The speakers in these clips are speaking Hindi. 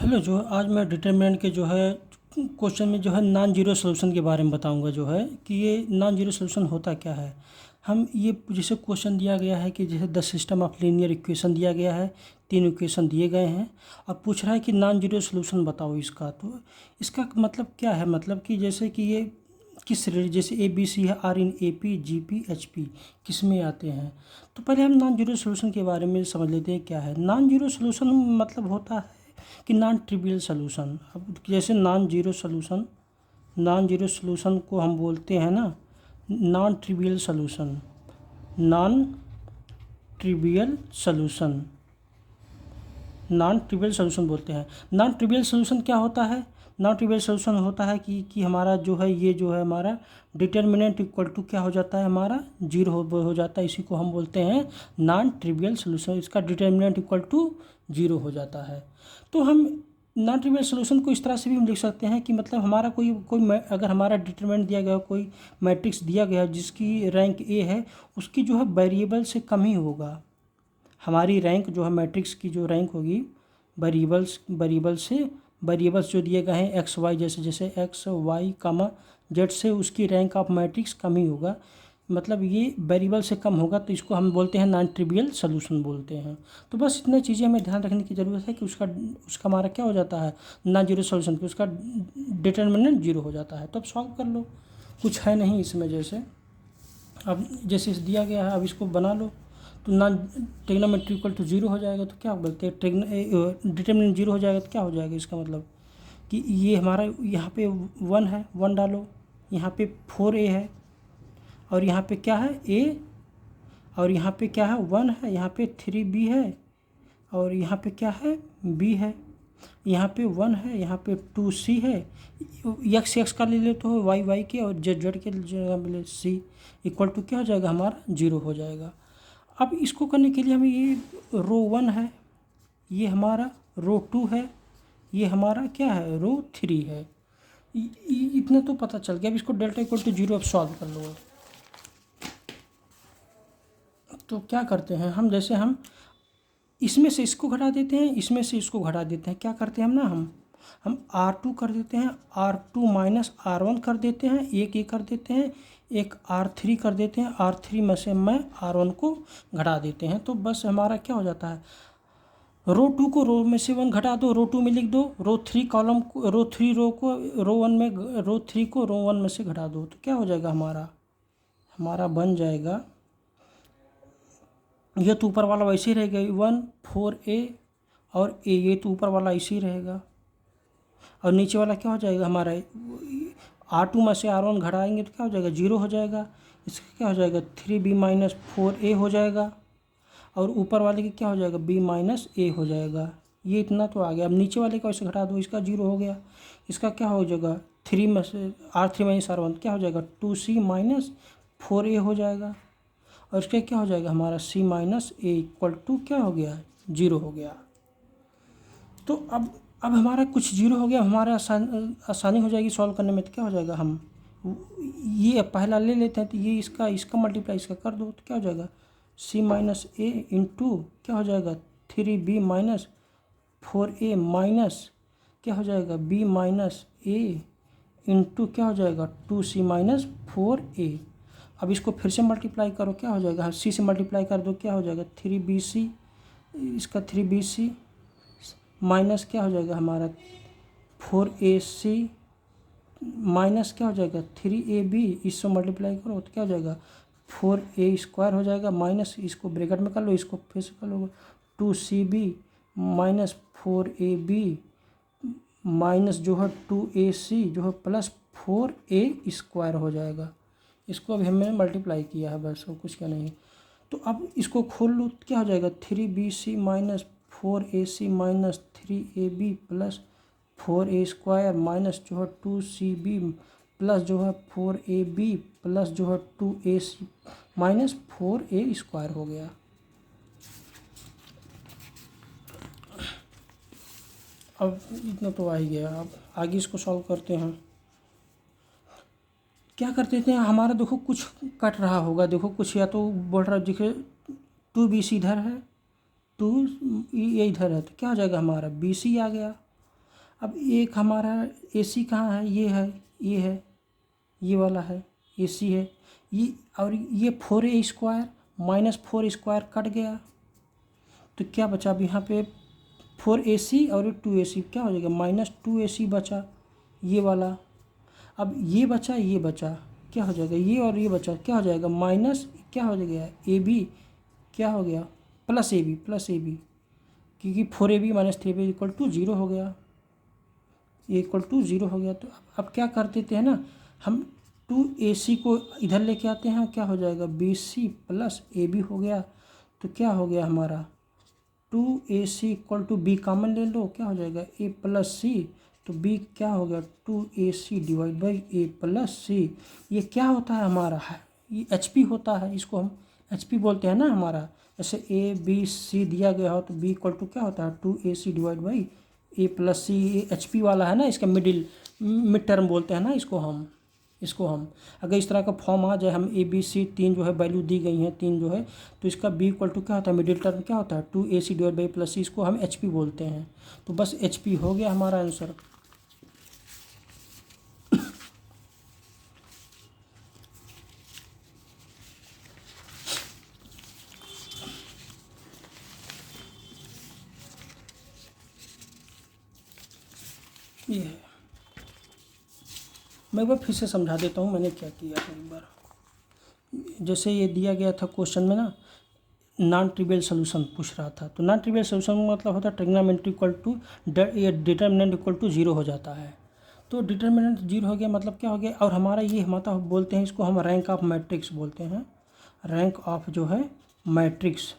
हेलो, जो आज मैं डिटरमिनेंट के जो है क्वेश्चन में जो है नॉन जीरो सॉल्यूशन के बारे में बताऊंगा। जो है कि ये नॉन जीरो सॉल्यूशन होता क्या है। हम ये जैसे क्वेश्चन दिया गया है कि जैसे the system of linear equation दिया गया है, 3 इक्वेशन दिए गए हैं और पूछ रहा है कि नॉन जीरो सॉल्यूशन बताओ इसका। तो इसका मतलब क्या है, मतलब कि जैसे कि ये किस जैसे ए बी सी है, are in A P G P H P किस में आते हैं। तो पहले हम नॉन जीरो सॉल्यूशन के बारे में समझ लेते हैं क्या है। नॉन जीरो सॉल्यूशन मतलब होता है कि नॉन ट्रिवियल सॉल्यूशन। अब जैसे नॉन जीरो सॉल्यूशन को हम बोलते हैं ना non trivial solution. Non trivial solution non trivial solution बोलते हैं। नॉन ट्रिवियल सॉल्यूशन क्या होता है। नॉन ट्रिवियल सॉल्यूशन होता है कि हमारा जो है ये जो है हमारा डिटर्मिनेंट इक्वल टू क्या हो जाता है, हमारा जीरो हो जाता है। इसी को हम बोलते हैं नॉन ट्रिवियल सॉल्यूशन। इसका डिटर्मिनेंट इक्वल टू जीरो हो जाता है। तो हम नॉन ट्रिवियल सॉल्यूशन को इस तरह से भी हम लिख सकते हैं कि मतलब हमारा अगर हमारा डिटरमिनेंट दिया गया, कोई मैट्रिक्स दिया गया जिसकी रैंक ए है, उसकी जो है वेरिएबल से कम ही होगा। हमारी रैंक जो है मैट्रिक्स की जो रैंक होगी वेरिएबल्स जो दिए गए हैं एक्स वाई, जैसे एक्स वाई कामा जेड से उसकी रैंक ऑफ मैट्रिक्स कम ही होगा। मतलब ये वेरिएबल से कम होगा, तो इसको हम बोलते हैं नॉन ट्रिवियल सॉल्यूशन बोलते हैं। तो बस इतनी चीज़ें हमें ध्यान रखने की ज़रूरत है कि उसका हमारा क्या हो जाता है नॉन जीरो सॉल्यूशन, कि उसका डिटर्मिनेंट जीरो हो जाता है। तो अब सॉल्व कर लो, कुछ है नहीं इसमें। जैसे अब जैसे दिया गया है, अब इसको बना लो। तो non trigonometry equal to zero हो जाएगा, तो क्या बोलते हैं डिटर्मिनेंट जीरो हो जाएगा, तो क्या हो जाएगा इसका मतलब कि ये हमारा यहाँ पे 1 है, 1 डालो। यहाँ पे 4a है और यहाँ पे क्या है a, और यहाँ पे क्या है 1 है, यहाँ पे 3b है और यहाँ पे क्या है b है। यहाँ पे 1 है, यहाँ पे 2c है। x का ले ले तो y के, और z के जगह पे ले c इक्वल टू क्या हो जाएगा हमारा जीरो हो जाएगा। अब इसको करने के लिए हमें ये रो 1 है, ये हमारा रो 2 है, ये हमारा क्या है रो 3 है। इतना तो पता चल गया। अब इसको डेल्टा इक्वल टू जीरो अब सॉल्व कर लो। तो क्या करते हैं हम, जैसे हम इसमें से इसको घटा देते हैं, इसमें से इसको घटा देते हैं। क्या करते हैं हम ना, हम R2 कर देते हैं, R2 माइनस R1 कर देते हैं, एक ये कर देते हैं, एक R3 कर देते हैं, R3 में से मैं R1 को घटा देते हैं। तो बस हमारा क्या हो जाता है, रो 2 को रो में से 1 घटा दो, रो 2 में लिख दो, रो 3 कॉलम को रो 3 रो को रो 1 में रो 3 को रो 1 में से घटा दो। तो क्या हो जाएगा हमारा बन जाएगा, ये तो ऊपर वाला वैसे ही रहेगा 1 4a और a, ये तो ऊपर वाला ऐसे ही रहेगा। और नीचे वाला क्या हो जाएगा हमारा R2 में से R1 घटाएंगे तो क्या हो जाएगा जीरो हो जाएगा। इसका क्या हो जाएगा 3b माइनस 4a हो जाएगा, और ऊपर वाले की क्या हो जाएगा b माइनस a हो जाएगा। ये इतना तो आ गया। अब नीचे वाले का वैसे घटा दो, इसका जीरो हो गया। इसका क्या हो जाएगा 3 में से R3 माइनस R1 क्या हो जाएगा 2c माइनस 4a हो जाएगा, और इसका क्या हो जाएगा हमारा c minus a equal to क्या हो गया जीरो हो गया। तो अब हमारा कुछ जीरो हो गया, हमारा आसानी हो जाएगी सॉल्व करने में। तो क्या हो जाएगा, हम ये पहला ले लेते हैं, तो ये इसका मल्टीप्लाई इसका कर दो, तो क्या हो जाएगा c माइनस a इंटू क्या हो जाएगा 3b माइनस 4a माइनस क्या हो जाएगा b माइनस a इंटू क्या हो जाएगा 2c माइनस 4a। अब इसको फिर से मल्टीप्लाई करो, क्या हो जाएगा c से मल्टीप्लाई कर दो, क्या हो जाएगा 3bc, इसका 3bc माइनस क्या हो जाएगा हमारा 4ac माइनस क्या हो जाएगा 3ab, इससे मल्टीप्लाई करो तो क्या हो जाएगा 4a स्क्वायर हो जाएगा, माइनस इसको ब्रैकेट में कर लो, इसको फिर से कर लो 2cb माइनस 4ab माइनस जो है 2ac जो है प्लस 4a स्क्वायर हो जाएगा। इसको अभी हमने मल्टीप्लाई किया है, बस और कुछ क्या नहीं। तो अब इसको खोल लो, क्या हो जाएगा 3bc minus 4ac minus 3ab plus 4a square minus जो है 2cb प्लस जो है 4ab प्लस जो है 2ac माइनस 4a स्क्वायर हो गया। अब इतना तो आ ही गया। अब आगे इसको सॉल्व करते हैं। क्या करते थे हमारा, देखो कुछ कट रहा होगा, देखो कुछ या तो बोल रहा दिखे 2bc इधर है, 2 ये इधर है, तो क्या हो जाएगा हमारा bc आ गया, अब एक हमारा ए सी कहाँ है, ये है, ये वाला है, ए सी है ये, और ये 4a² माइनस 4² कट गया, तो क्या बचा अब यहाँ पे 4ac और 2ac, क्या हो जाएगा -2ac बचा ये वाला। अब ये बचा क्या हो जाएगा, ये और ये बचा क्या हो जाएगा माइनस, क्या हो गया ए बी, क्या हो गया प्लस ए बी, क्योंकि 4ab minus 3ab equal to 0 हो गया, ये इक्वल टू 0 हो गया। तो अब क्या कर देते हैं ना, हम 2ac को इधर लेके आते हैं, क्या हो जाएगा bc प्लस ab हो गया। तो क्या हो गया हमारा 2ac equal to b common ले लो, क्या हो जाएगा a प्लस सी, तो b क्या हो गया 2ac divide by a plus C. ये क्या होता है हमारा, ये HP होता है, इसको हम HP बोलते हैं ना हमारा। जैसे a b c दिया गया हो तो b इक्वल टू क्या होता है 2ac divide by a plus C. ये HP वाला है ना, इसका मिड टर्म बोलते हैं ना इसको हम अगर इस तरह का फॉर्म आ जाए, हम ए बी सी 3 जो है वैल्यू दी गई हैं 3 जो है, तो इसका b इक्वल टू क्या होता है मिडिल टर्म क्या होता है 2ac डिवाइड बाई प्लस सी, इसको हम HP बोलते हैं। तो बस HP हो गया हमारा आंसर। ये है, मैं एक बार फिर से समझा देता हूँ मैंने क्या किया है। एक बार जैसे ये दिया गया था क्वेश्चन में ना, नॉन ट्रिवियल सोल्यूशन पूछ रहा था, तो नॉन ट्रिवियल सोल्यूशन का मतलब होता है trigonometry equal to determinant equal to 0 हो जाता है। तो डिटर्मिनेंट 0 हो गया मतलब क्या हो गया, और हमारा ये हमारा बोलते हैं इसको हम रैंक ऑफ मैट्रिक्स बोलते हैं, रैंक ऑफ जो है मैट्रिक्स,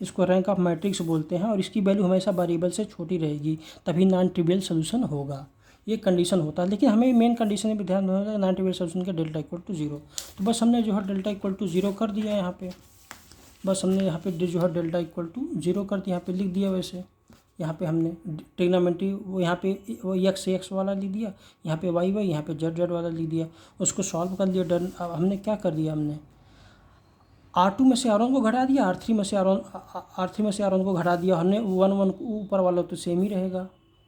इसको रैंक ऑफ मैट्रिक्स बोलते हैं, और इसकी वैल्यू हमेशा वेरिएबल से छोटी रहेगी तभी नॉन ट्रिवियल सोल्यूशन होगा, ये कंडीशन होता है। लेकिन हमें मेन कंडीशन में भी ध्यान देना है नॉन ट्रिवियल सोल्यूशन के डेल्टा इक्वल टू 0। तो बस हमने जो है डेल्टा इक्वल टू 0 कर दिया यहाँ पे, बस हमने यहाँ पे जो है डेल्टा इक्वल टू 0 कर दिया, यहाँ पे लिख दिया। वैसे यहाँ पे हमने ट्रिग्नोमेट्री वो यहाँ पे वो x वाला लिख दिया, यहाँ पे y यहाँ पे z वाला लिख दिया, उसको सॉल्व कर लिया डन। अब हमने क्या कर दिया, हमने R2 में से R1 को घटा दिया, R3 में से R1 को घटा दिया हमने, 1 ऊपर वाला तो सेम ही रहेगा।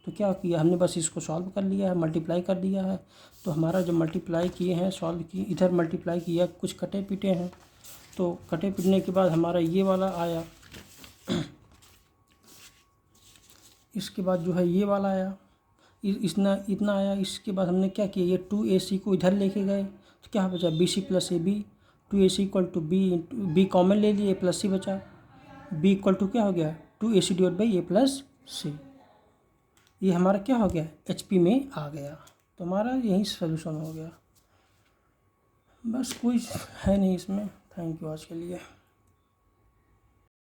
तो क्या किया हमने, बस इसको सॉल्व कर लिया है, मल्टीप्लाई कर दिया है। तो हमारा जब मल्टीप्लाई किए हैं, सॉल्व किए, इधर मल्टीप्लाई किया, कुछ कटे पिटे हैं, तो कटे पिटने के बाद हमारा ये वाला आया, इसके बाद जो है ये वाला आया, इतना आया। इसके बाद हमने क्या किया, ये 2ac को इधर लेके गए, तो क्या बचा bc plus ab, 2ac equal to b common ले लिए, a प्लस सी बचा, b इक्वल टू क्या हो गया 2ac divide by a plus C. ये हमारा क्या हो गया HP में आ गया। तो हमारा यही सोल्यूशन हो गया, बस कोई है नहीं इसमें। थैंक यू आज के लिए।